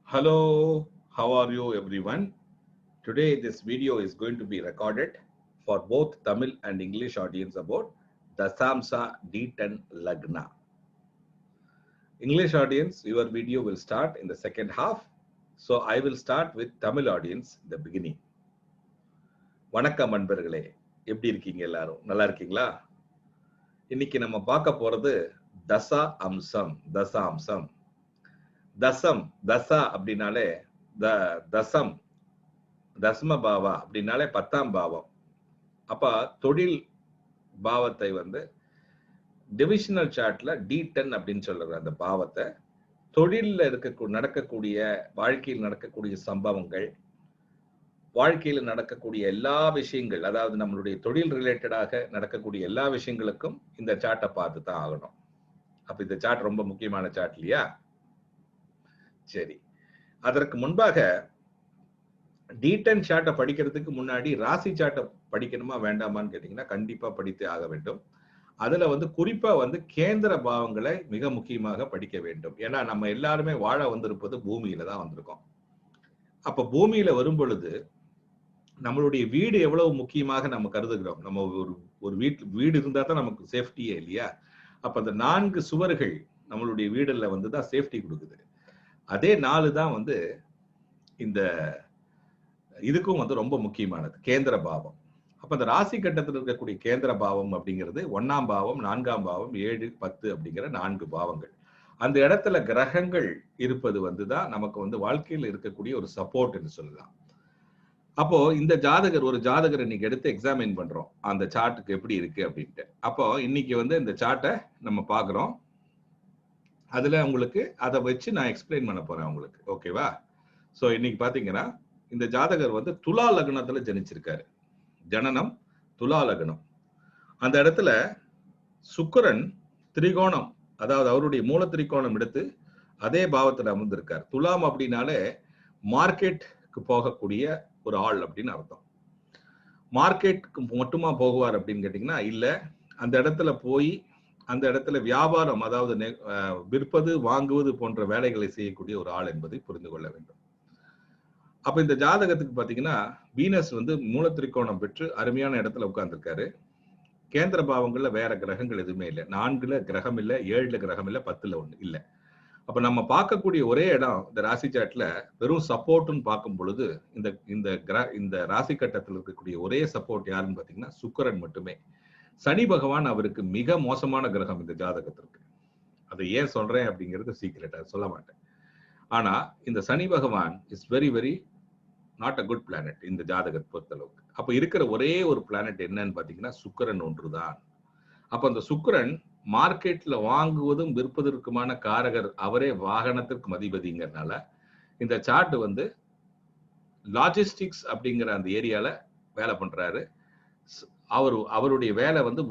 Hello, how are you everyone? Today this video is going to be recorded for both Tamil and English audience about Dasamsa d10 lagna. English audience, your video will start in the second half. So I will start with Tamil audience in the beginning. வணக்கம் அன்பர்களே, எப்படி இருக்கீங்க எல்லாரும்? நல்லா இருக்கீங்களா? இன்னைக்கு நம்ம பார்க்க போறது தசாம்சம். தசம் தசா அப்படின்னாலே தசம் தசம பாவா அப்படின்னாலே 10ஆம் பாவம். அப்ப தொழில் பாவத்தை வந்து டிவிஷனல் சார்ட்ல D10 அப்படின்னு சொல்ற அந்த பாவத்தை தொழில்ல நடக்கக்கூடிய வாழ்க்கையில் நடக்கக்கூடிய சம்பவங்கள், வாழ்க்கையில் நடக்கக்கூடிய எல்லா விஷயங்கள், அதாவது நம்மளுடைய தொழில் ரிலேட்டடாக நடக்கக்கூடிய எல்லா விஷயங்களுக்கும் இந்த சார்ட்டை பார்த்து தான் ஆகணும். அப்ப இந்த சார்ட் ரொம்ப முக்கியமான சார்ட் இல்லையா? சரி, அதற்கு முன்பாக D10 சார்ட்டை படிக்கிறதுக்கு முன்னாடி ராசி சார்ட்டை படிக்கணுமா வேண்டாமான்னு கேட்டீங்கன்னா கண்டிப்பா படித்தே ஆக வேண்டும். அதுல வந்து குறிப்பா வந்து கேந்திர பாவங்களை மிக முக்கியமாக படிக்க வேண்டும். ஏன்னா நம்ம எல்லாருமே வாழ வந்திருப்பது பூமியில தான் வந்திருக்கோம். அப்ப பூமியில வரும் பொழுது நம்மளுடைய வீடு எவ்வளவு முக்கியமாக நம்ம கருதுகிறோம். நம்ம ஒரு வீடு இருந்தா தான் நமக்கு சேஃப்டியே இல்லையா? அப்ப அந்த 4 சுவர்கள் நம்மளுடைய வீடுல வந்து தான் சேஃப்டி கொடுக்குது. அதே 4 தான் வந்து இந்த இதுக்கும் வந்து ரொம்ப முக்கியமானது, கேந்திர பாவம். அப்ப அந்த ராசி கட்டத்தில் இருக்கக்கூடிய கேந்திர பாவம் அப்படிங்கிறது 1ஆம் பாவம், 4ஆம் பாவம், 7, 10 அப்படிங்கிற 4 பாவங்கள். அந்த இடத்துல கிரகங்கள் இருப்பது வந்துதான் நமக்கு வந்து வாழ்க்கையில் இருக்கக்கூடிய ஒரு சப்போர்ட் என்று சொல்லலாம். அப்போ இந்த ஒரு ஜாதகர் இன்னைக்கு எடுத்து எக்ஸாமின் பண்றோம், அந்த சார்ட்டுக்கு எப்படி இருக்கு அப்படின்ட்டு. அப்போ இன்னைக்கு வந்து இந்த சார்ட்டை நம்ம பாக்குறோம். அதுல உங்களுக்கு அதை வச்சு நான் எக்ஸ்பிளைன் பண்ண போறேன் உங்களுக்கு. ஓகேவா? சோ இன்னைக்கு பாத்தீங்கன்னா இந்த ஜாதகர் வந்து துலா லக்னத்துல ஜனிச்சிருக்காரு. ஜனனம் துலா லக்னம். அந்த இடத்துல சுக்கிரன் திரிகோணம், அதாவது அவருடைய மூல திரிகோணம் எடுத்து அதே பாவத்துல அமர்ந்திருக்கார். துலாம் அப்படின்னாலே மார்க்கெட்டுக்கு போகக்கூடிய ஒரு ஆள் அப்படின்னு அர்த்தம். மார்க்கெட்டுக்கு மட்டுமா போகுவார் அப்படின்னு கேட்டீங்கன்னா இல்ல, அந்த இடத்துல போய் அந்த இடத்துல வியாபாரம், அதாவது விற்பது வாங்குவது போன்ற வேலைகளை செய்யக்கூடிய ஒரு ஆள் என்பதை புரிந்து கொள்ள வேண்டும். அப்ப இந்த ஜாதகத்துக்கு பாத்தீங்கன்னா வீனஸ் வந்து மூல திரிகோணம் பெற்று அருமையான இடத்துல உட்கார்ந்துருக்காரு. கேந்திர பாவங்கள்ல வேற கிரகங்கள் எதுவுமே இல்லை. 4ல கிரகம் இல்லை, 7ல கிரகம் இல்லை, 10ல ஒண்ணு இல்லை. அப்ப நம்ம பார்க்கக்கூடிய ஒரே இடம் இந்த ராசி சாட்ல வெறும் சப்போர்ட்னு பார்க்கும் பொழுது இந்த ராசி கட்டத்தில் இருக்கக்கூடிய ஒரே சப்போர்ட் யாருன்னு பாத்தீங்கன்னா சுக்கிரன் மட்டுமே. சனி பகவான் அவருக்கு மிக மோசமான கிரகம் இந்த ஜாதகத்திற்கு. அதை ஏன் சொல்றேன் அப்படிங்கிறது சீக்ரெட், அதை சொல்ல மாட்டேன். ஆனா இந்த சனி பகவான் is very very not a good planet இந்த ஜாதகத்தை பொறுத்தளவுக்கு. அப்ப இருக்கிற ஒரே ஒரு பிளானட் என்னன்னு பாத்தீங்கன்னா சுக்கிரன் ஒன்றுதான். அப்ப அந்த சுக்கிரன் மார்க்கெட்ல வாங்குவதும் விற்பதற்குமான காரகர், அவரே வாகனத்திற்கு அதிபதிங்கிறதுனால இந்த சார்ட் வந்து லாஜிஸ்டிக்ஸ் அப்படிங்கிற அந்த ஏரியால வேலை பண்றாரு. அவருடைய வேலை வந்து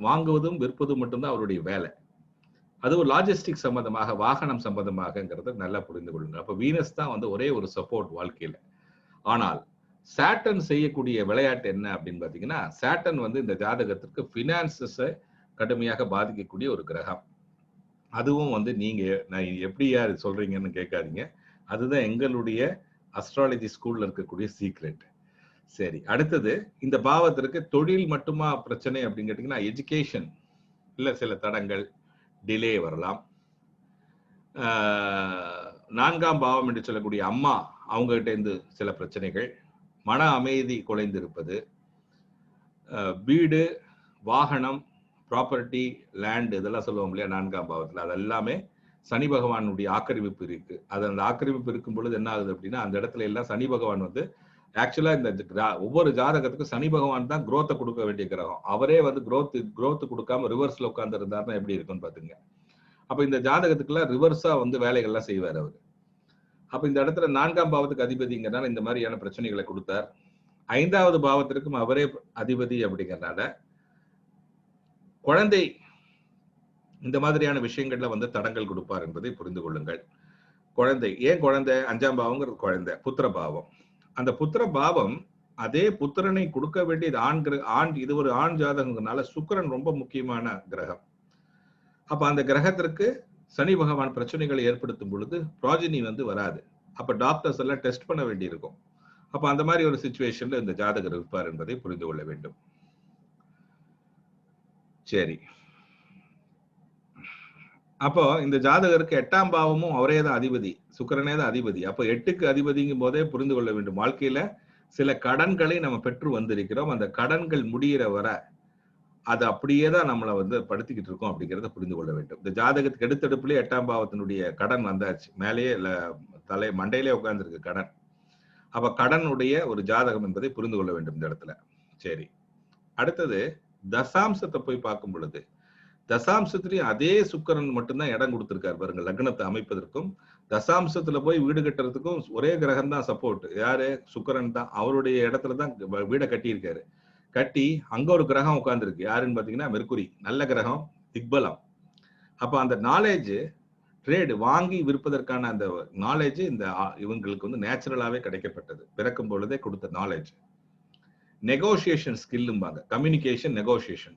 வாங்குவதும் விற்பதும் மட்டும்தான் அவருடைய வேலை. அது ஒரு லாஜிஸ்டிக் சம்பந்தமாக, வாகனம் சம்பந்தமாகங்கிறத நல்லா புரிந்து கொள்ளுங்க. அப்ப வீனஸ் தான் வந்து ஒரே ஒரு சப்போர்ட் வாழ்க்கையில. ஆனால் சாட்டர்ன் செய்யக்கூடிய விளையாட்டு என்ன அப்படின்னு பாத்தீங்கன்னா, சாட்டர்ன் வந்து இந்த ஜாதகத்திற்கு பினான்சஸை கடுமையாக பாதிக்கக்கூடிய ஒரு கிரகம். அதுவும் வந்து நீங்க நான் எப்படி யார் சொல்றீங்கன்னு கேட்காதீங்க, அதுதான் எங்களுடைய அஸ்ட்ராலஜி ஸ்கூல்ல இருக்கக்கூடிய சீக்ரெட். சரி, அடுத்தது இந்த பாவத்திற்கு தொழில் மட்டுமா பிரச்சனை அப்படின்னு கேட்டீங்கன்னா எஜுகேஷன் இல்ல சில தடங்கள், டிலே வரலாம். 4ஆம் பாவம் என்று சொல்லக்கூடிய அம்மா, அவங்க கிட்ட இருந்து சில பிரச்சனைகள், மன அமைதி குலைந்து இருப்பது, வீடு, வாகனம், ப்ராப்பர்ட்டி, லேண்ட் இதெல்லாம் சொல்லுவோம் இல்லையா 4ஆம் பாவத்துல, அது எல்லாமே சனி பகவானுடைய ஆக்கிரமிப்பு இருக்கு. அது அந்த ஆக்கிரமிப்பு இருக்கும் பொழுது என்ன ஆகுது அப்படின்னா அந்த இடத்துல எல்லாம் சனி பகவான் வந்து ஆக்சுவலா இந்த ஒவ்வொரு ஜாதகத்துக்கும் சனி பகவான் தான் குரோத்தை கொடுக்க வேண்டிய கிரகம். அவரே வந்து குரோத் கொடுக்காம ரிவர்ஸ்ல உட்கார்ந்து இருந்தாருன்னா எப்படி இருக்குன்னு பாத்துங்க. அப்ப இந்த ஜாதகத்துக்குலாம் ரிவர்ஸா வந்து வேலைகள்லாம் செய்வார் அவரு. அப்ப இந்த இடத்துல 4ஆம் பாவத்துக்கு அதிபதிங்கிறனால இந்த மாதிரியான பிரச்சனைகளை கொடுத்தார். 5வது பாவத்திற்கும் அவரே அதிபதி அப்படிங்கிறனால குழந்தை இந்த மாதிரியான விஷயங்கள்ல வந்து தடங்கள் கொடுப்பார் என்பதை புரிந்து கொள்ளுங்கள். குழந்தை, ஏன் குழந்தை? 5ஆம் பாவங்கிறது குழந்தை, புத்திர பாவம். அந்த புத்திர பாவம் அதே புத்திரனை கொடுக்க வேண்டியது ஆண். இது ஒரு ஆண் ஜாதகங்களால சுக்கிரன் ரொம்ப முக்கியமான கிரகம். அப்ப அந்த கிரகத்திற்கு சனி பகவான் பிரச்சனைகளை ஏற்படுத்தும் பொழுது ப்ராஜினி வந்து வராது. அப்ப டாக்டர்ஸ் எல்லாம் டெஸ்ட் பண்ண வேண்டியிருக்கும். அப்ப அந்த மாதிரி ஒரு சிச்சுவேஷன்ல இந்த ஜாதகர் இருப்பார் என்பதை புரிந்து கொள்ள வேண்டும். சரி, அப்போ இந்த ஜாதகருக்கு 8ஆம் பாவமும் அவரே தான் அதிபதி, சுக்கிரனே தான் அதிபதி. அப்போ 8க்கு அதிபதிங்கும் போதே புரிந்து கொள்ள வேண்டும், வாழ்க்கையில சில கடன்களை நம்ம பெற்று வந்திருக்கிறோம். அந்த கடன்கள் முடிகிற வர அது அப்படியே தான் நம்மளை வந்து படுத்திக்கிட்டு இருக்கோம் அப்படிங்கிறத புரிந்து கொள்ள வேண்டும். இந்த ஜாதகத்துக்கு எடுத்தெடுப்புலேயே 8ஆம் பாவத்தினுடைய கடன் வந்தாச்சு, மேலேயே தலை மண்டையிலே உட்கார்ந்துருக்கு கடன். அப்ப கடனுடைய ஒரு ஜாதகம் என்பதை புரிந்து கொள்ள வேண்டும் இந்த இடத்துல. சரி, அடுத்தது தசாம்சத்தை போய் பார்க்கும் பொழுது தசாம்சத்திலேயும் அதே சுக்கிரன் மட்டும்தான் இடம் கொடுத்திருக்காரு பாருங்க. லக்னத்தை அமைப்பதற்கும் தசாம்சத்துல போய் வீடு கட்டுறதுக்கும் ஒரே கிரகம் தான் சப்போர்ட். யாரு? சுக்கிரன் தான். அவருடைய இடத்துல தான் வீடை கட்டியிருக்காரு. கட்டி அங்க ஒரு கிரகம் உட்கார்ந்துருக்கு. யாருன்னு பாத்தீங்கன்னா மெர்க்குரி, நல்ல கிரகம், திக்பலம். அப்ப அந்த நாலேஜ், ட்ரேடு வாங்கி விற்பதற்கான அந்த நாலேஜ் இந்த இவங்களுக்கு வந்து நேச்சுரலாவே கிடைக்கப்பட்டது, பிறக்கும் பொழுதே கொடுத்த நாலேஜ். நெகோசியேஷன் ஸ்கில்லும்பாங்க, கம்யூனிகேஷன், நெகோசியேஷன்,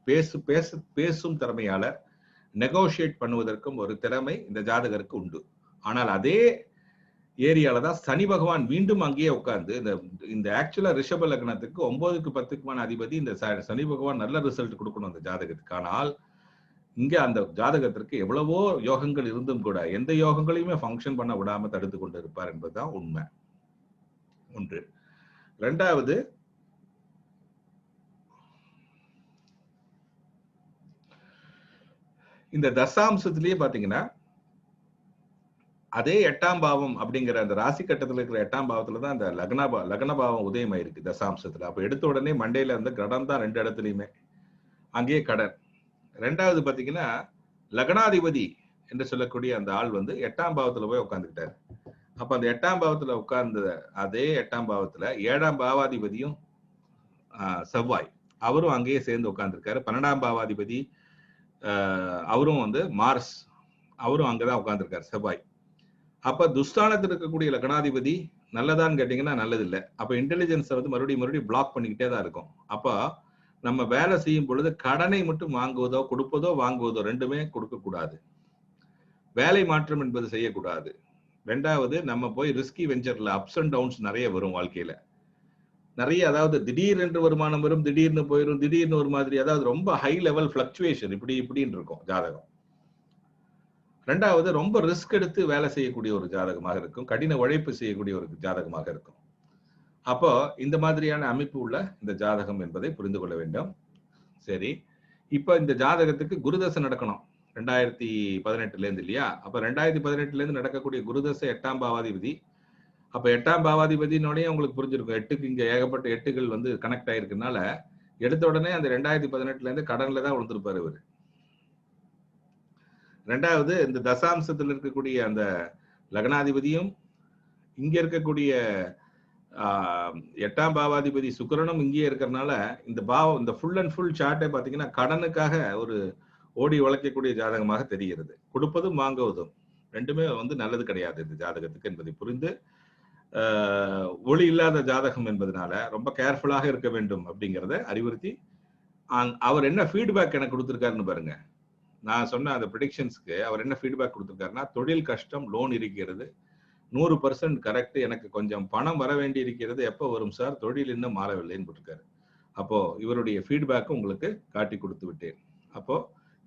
பேசும் திறமையாளர், நெகோசியேட் பண்ணுவதற்கும் ஒரு திறமை இந்த ஜாதகருக்கு உண்டு. ஆனால் அதே ஏரியால தான் சனி பகவான் மீண்டும் அங்கேயே உட்கார்ந்து இந்த ஆக்சுவலா ரிஷப லக்னத்துக்கு 9க்கு 10க்குமான அதிபதி இந்த சனி பகவான் நல்ல ரிசல்ட் கொடுக்கணும் அந்த ஜாதகத்துக்கு. ஆனால் இங்க அந்த ஜாதகத்திற்கு எவ்வளவோ யோகங்கள் இருந்தும் கூட எந்த யோகங்களையுமே ஃபங்க்ஷன் பண்ண விடாம தடுத்து கொண்டு இருப்பார் என்பதுதான் உண்மை. ஒன்று. இரண்டாவது, இந்த தசாம்சத்திலேயே பாத்தீங்கன்னா அதே 8ஆம் பாவம் அப்படிங்கிற அந்த ராசி கட்டத்துல இருக்கிற 8ஆம் பாவத்துல தான் அந்த லக்ன பாவம் உதயமாயிருக்கு தசாம்சத்துல. அப்ப எடுத்த உடனே மண்டையில இருந்து கடன் தான் 2 இடத்துலயுமே, அங்கேயே கடன். ரெண்டாவது பாத்தீங்கன்னா லக்னாதிபதி என்று சொல்லக்கூடிய அந்த ஆள் வந்து 8ஆம் பாவத்துல போய் உட்கார்ந்துக்கிட்டாரு. அப்ப அந்த 8ஆம் பாவத்துல உட்கார்ந்த அதே 8ஆம் பாவத்துல 7ஆம் பாவாதிபதியும் செவ்வாய், அவரும் அங்கேயே சேர்ந்து உட்கார்ந்துருக்காரு. 12ஆம் பாவாதிபதி அவரும் வந்து மார்ஸ், அவரும் அங்கதான் உட்கார்ந்துருக்காரு, செவ்வாய். அப்ப துஸ்தானத்தில் இருக்கக்கூடிய லக்னாதிபதி நல்லதான்னு கேட்டீங்கன்னா நல்லது இல்லை. அப்ப இன்டெலிஜென்ஸை வந்து மறுபடியும் பிளாக் பண்ணிக்கிட்டே தான் இருக்கும். அப்ப நம்ம வேலை செய்யும் பொழுது கடனை மட்டும் வாங்குவதோ கொடுப்பதோ வாங்குவதோ ரெண்டுமே கொடுக்க கூடாது. வேலை மாற்றம் என்பது செய்யக்கூடாது. ரெண்டாவது, நம்ம போய் ரிஸ்கி வெஞ்சர்ல அப்ஸ் அண்ட் டவுன்ஸ் நிறைய வரும் வாழ்க்கையில. நிறைய, அதாவது திடீர்னு வருமானம் வரும், திடீர்னு போயிடும், திடீர்னு ஒரு மாதிரி, அதாவது ரொம்ப ஹை லெவல் பிளக்சுவேஷன் இப்படின்னு இருக்கும் ஜாதகம். ரெண்டாவது, ரொம்ப ரிஸ்க் எடுத்து வேலை செய்யக்கூடிய ஒரு ஜாதகமாக இருக்கும், கடின உழைப்பு செய்யக்கூடிய ஒரு ஜாதகமாக இருக்கும். அப்போ இந்த மாதிரியான அமைப்பு உள்ள இந்த ஜாதகம் என்பதை புரிந்து கொள்ள வேண்டும். சரி, இப்ப இந்த ஜாதகத்துக்கு குருதசை நடக்கணும் 2018 இருந்து இல்லையா? அப்ப 2018 இருந்து நடக்கக்கூடிய குருதசை 8ஆம் பாவாதிபதி. அப்ப 8ஆம் பாவாதிபதினோடய உங்களுக்கு புரிஞ்சிருக்கும், 8க்கு இங்க ஏகப்பட்ட 8கள் வந்து கனெக்ட் ஆயிருக்குனால எடுத்த உடனே அந்த 2018 இருந்து கடன்ல தான் விழுந்திருப்பாரு இவரு. ரெண்டாவது, இந்த தசாம்சத்தில் இருக்கக்கூடிய அந்த லக்னாதிபதியும் இங்க இருக்கக்கூடிய 8ஆம் பாவாதிபதி சுக்கிரனும் இங்கேயே இருக்கிறதுனால இந்த ஃபுல் அண்ட் ஃபுல் சார்ட்டை பாத்தீங்கன்னா கடனுக்காக ஒரு ஓடி உழைக்கக்கூடிய ஜாதகமாக தெரிகிறது. கொடுப்பதும் வாங்குவதும் ரெண்டுமே வந்து நல்லது கிடையாது இந்த ஜாதகத்துக்கு என்பதை புரிந்து, ஒளி இல்லாத ஜாதகம் என்பதனால ரொம்ப கேர்ஃபுல்லாக இருக்க வேண்டும் அப்படிங்கிறத அறிவுறுத்தி, அவர் என்ன ஃபீட்பேக் எனக்கு கொடுத்திருக்காருன்னு பாருங்க. நான் சொன்ன அந்த ப்ரெடிக்ஷன்ஸ்க்கு அவர் என்ன ஃபீட்பேக் கொடுத்திருக்காருன்னா, தொழில் கஷ்டம், லோன் இருக்கிறது, 100% கரெக்ட், எனக்கு கொஞ்சம் பணம் வர வேண்டி இருக்கிறது, எப்போ வரும் சார், தொழில் இன்னும் மாறவில்லைன்னு போட்டிருக்காரு. அப்போ இவருடைய ஃபீட்பேக் உங்களுக்கு காட்டி கொடுத்து விட்டேன். அப்போ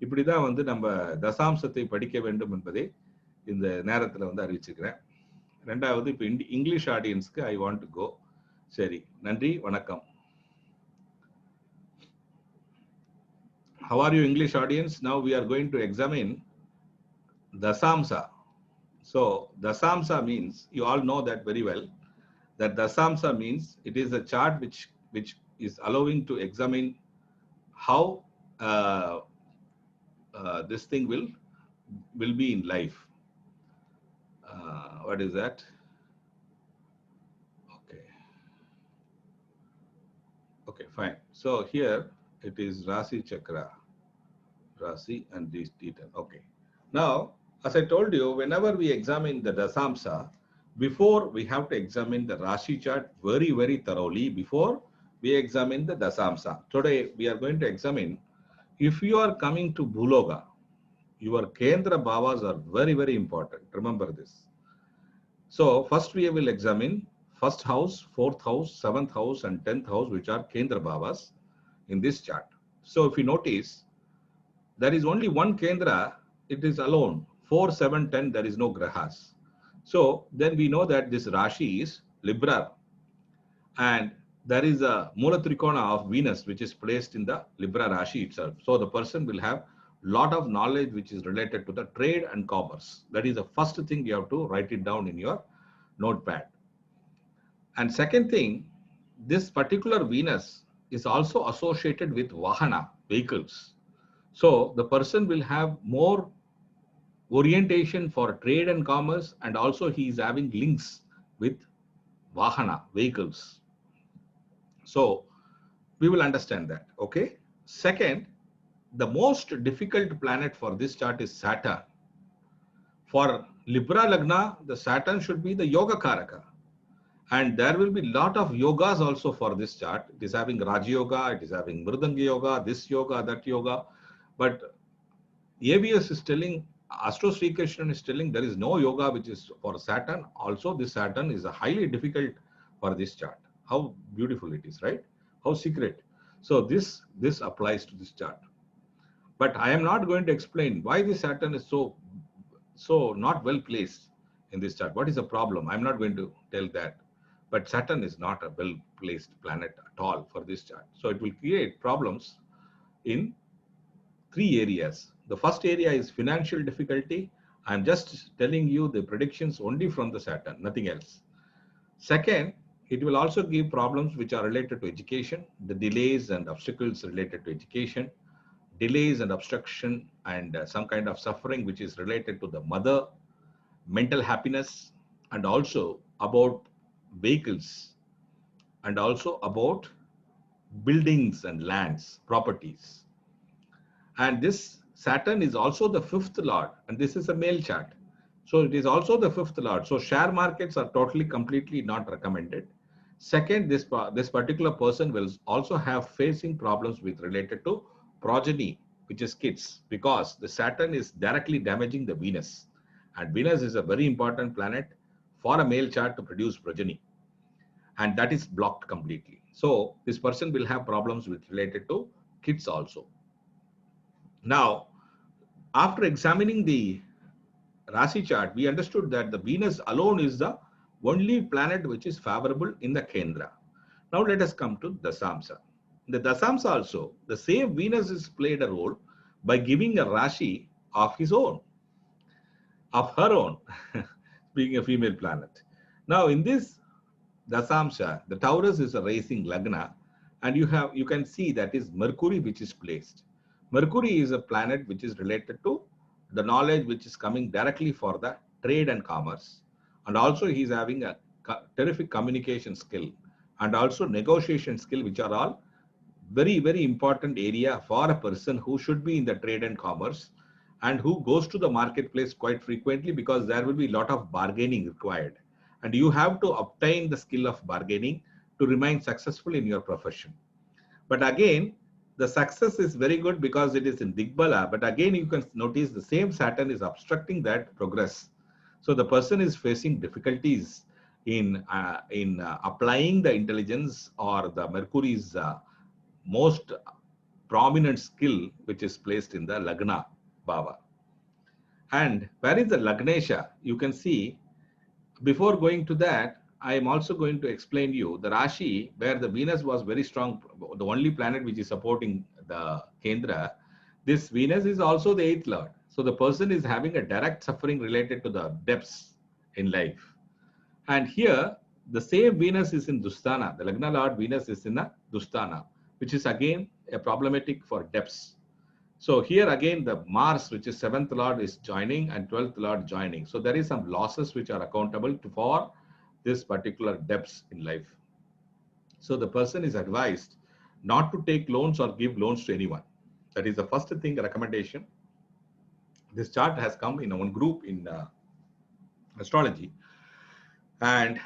இப்படிதான் வந்து நம்ம தசாம்சத்தை படிக்க வேண்டும் என்பதை இந்த நேரத்துல வந்து அறிவிச்சுக்கிறேன். ரெண்டாவது, இப்போ இங்கிலீஷ் ஆடியன்ஸ்க்கு ஐ வாண்ட் டு கோ. சரி, நன்றி, வணக்கம். How are you, English audience? Now we are going to examine Dasamsa. So Dasamsa means, you all know that very well, that Dasamsa means it is a chart which is allowing to examine how this thing will be in life. What is that? Okay, fine. So here it is Rasi Chakra, Rasi and these d10. Okay. Now, as I told you, whenever we examine the Dasamsa, before we have to examine the Rashi chart very, very thoroughly before we examine the Dasamsa. Today we are going to examine, if you are coming to Bhuloga, your kendra bhavas are very, very important. Remember this. So first we will examine first house, fourth house, seventh house, and 10th house, which are kendra bhavas in this chart. So if you notice, there is only one kendra, it is alone. 4, 7, 10, there is no grahas. So then we know that this Rashi is Libra, and there is a Mula Trikona of Venus which is placed in the Libra Rashi itself. So the person will have lot of knowledge which is related to the trade and commerce. That is the first thing you have to write it down in your notepad. And second thing, this particular Venus is also associated with Vahana, vehicles. So the person will have more orientation for trade and commerce, and also he is having links with Vahana, vehicles. So we will understand that. Okay. Second, the most difficult planet for this chart is Saturn. For Libra Lagna, the Saturn should be the Yoga Karaka. And there will be a lot of yogas also for this chart. It is having Raja Yoga, it is having Mridanga Yoga, this yoga, that yoga. But ABS is telling, Astrosrikrishnan is telling there is no yoga which is for Saturn. Also, this Saturn is a highly difficult for this chart. How beautiful it is, right? How secret. So this applies to this chart. But I am not going to explain why this Saturn is so not well placed in this chart. What is the problem? I'm not going to tell that. But Saturn is not a well placed planet at all for this chart. So it will create problems in 3 areas. The first area is financial difficulty. I'm just telling you the predictions only from the Saturn, nothing else. Second, it will also give problems which are related to education, the delays and obstacles related to education, delays and obstruction and some kind of suffering which is related to the mother, mental happiness, and also about vehicles, and also about buildings and lands, properties. And this Saturn is also the 5th lord, and this is a male chart. So it is also the 5th lord. So share markets are totally, completely not recommended. Second, this particular person will also have facing problems with related to progeny, which is kids, because the Saturn is directly damaging the Venus. And Venus is a very important planet for a male chart to produce progeny. And that is blocked completely. So this person will have problems with related to kids also. Now, after examining the Rasi chart, we understood that the Venus alone is the only planet which is favorable in the Kendra. Now let us come to Dasamsa. In the Dasamsa also, the same Venus is played a role by giving a Rashi of his own, of her own, being a female planet. Now in this Dasamsa, the Taurus is a racing lagna, and you can see that is Mercury which is placed. Mercury is a planet which is related to the knowledge which is coming directly for the trade and commerce, and also he is having a terrific communication skill and also negotiation skill, which are all very, very important area for a person who should be in the trade and commerce and who goes to the marketplace quite frequently, because there will be a lot of bargaining required, and you have to obtain the skill of bargaining to remain successful in your profession. But again, the success is very good because it is in Digbala, but again you can notice the same Saturn is obstructing that progress. So the person is facing difficulties in applying the intelligence or the Mercury's most prominent skill, which is placed in the Lagna Bhava. And where is the Lagnesha? You can see, before going to that, I am also going to explain you the Rashi where the Venus was very strong, the only planet which is supporting the Kendra. This Venus is also the 8th lord. So the person is having a direct suffering related to the depths in life. And here, the same Venus is in Dusthana. The Lagna Lord Venus is in a Dusthana, which is again a problematic for depths. So here again, the Mars, which is 7th Lord, is joining and 12th Lord joining. So there is some losses which are accountable for this particular depths in life. So the person is advised not to take loans or give loans to anyone. That is the first thing, recommendation. This chart has come in one group in astrology, and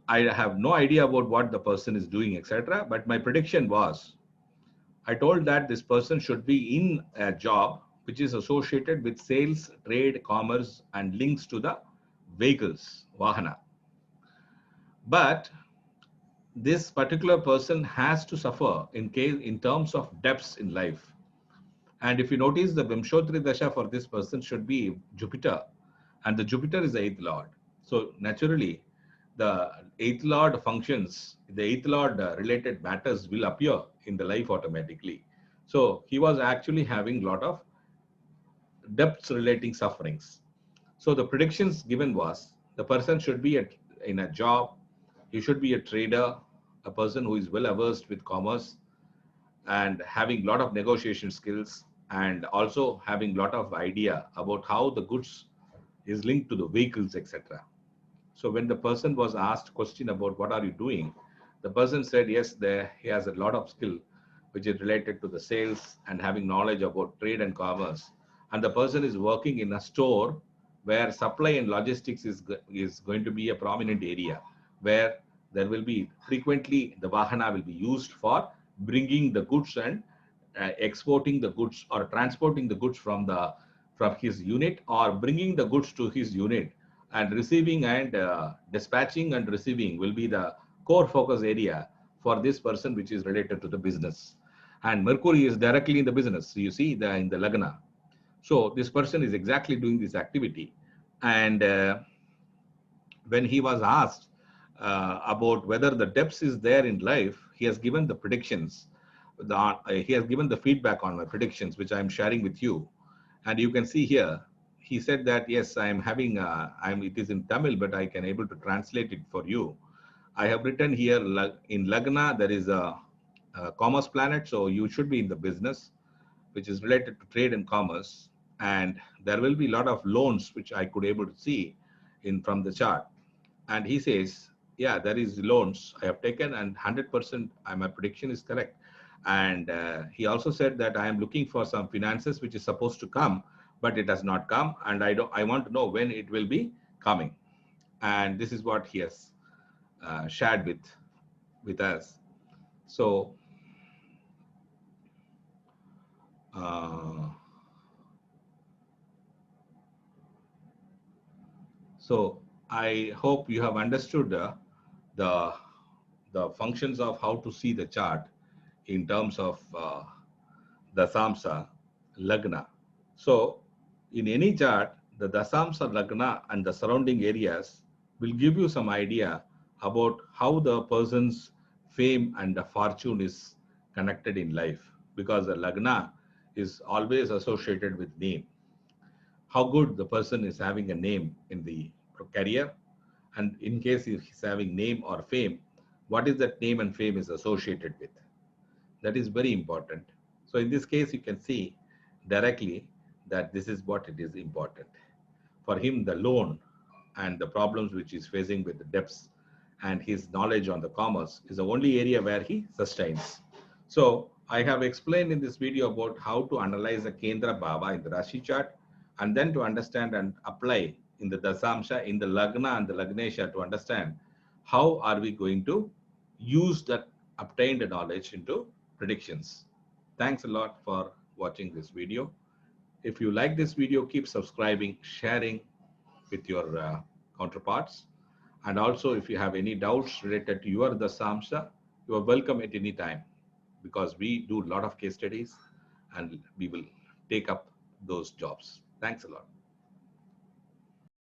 I have no idea about what the person is doing, etc. But my prediction was, I told that this person should be in a job which is associated with sales, trade, commerce, and links to the vehicles, Vahana. But this particular person has to suffer in terms of debts in life. And if you notice, the Vimshottari Dasha for this person should be Jupiter, and the Jupiter is the eighth lord. So naturally, the eighth lord functions, the eighth lord related matters will appear in the life automatically. So he was actually having a lot of debts relating sufferings. So the predictions given was the person should be in a job, he should be a trader, a person who is well versed with commerce and having a lot of negotiation skills, and also having a lot of idea about how the goods is linked to the vehicles, etc. So when the person was asked question about what are you doing, the person said yes, he has a lot of skill which is related to the sales and having knowledge about trade and commerce. And the person is working in a store where supply and logistics is going to be a prominent area, where there will be frequently the Vahana will be used for bringing the goods and exporting the goods or transporting the goods from his unit, or bringing the goods to his unit, and receiving and dispatching and receiving will be the core focus area for this person, which is related to the business. And Mercury is directly in the business. So you see in the lagna. So this person is exactly doing this activity. And when he was asked about whether the depths is there in life, he has given the predictions. He has given the feedback on my predictions, which I am sharing with you. And you can see here, he said that, yes, I am having, it is in Tamil, but I can able to translate it for you. I have written here, in Lagna, there is a commerce planet. So you should be in the business, which is related to trade and commerce. And there will be a lot of loans, which I could able to see from the chart. And he says, yeah, there is loans I have taken, and 100% my prediction is correct. And he also said that I am looking for some finances which is supposed to come, but it has not come, and I want to know when it will be coming. And this is what he has shared with us. So so I hope you have understood the functions of how to see the chart in terms of Dasamsa, lagna. So in any chart, the Dasamsa, lagna and the surrounding areas will give you some idea about how the person's fame and the fortune is connected in life, because the lagna is always associated with name. How good the person is having a name in the career, and in case he's having name or fame, what is that name and fame is associated with. That is very important. So in this case, you can see directly that this is what it is important. For him, the loan and the problems which he's facing with the debts and his knowledge on the commerce is the only area where he sustains. So I have explained in this video about how to analyze the Kendra Bhava in the Rashi chart, and then to understand and apply in the Dasamsa, in the Lagna and the Lagnesha, to understand how are we going to use that obtained knowledge into predictions. Thanks a lot for watching this video. If you like this video, keep subscribing, sharing with your counterparts. And also, if you have any doubts related to your Dasamsa, you are welcome at any time, because we do a lot of case studies and we will take up those jobs. Thanks a lot.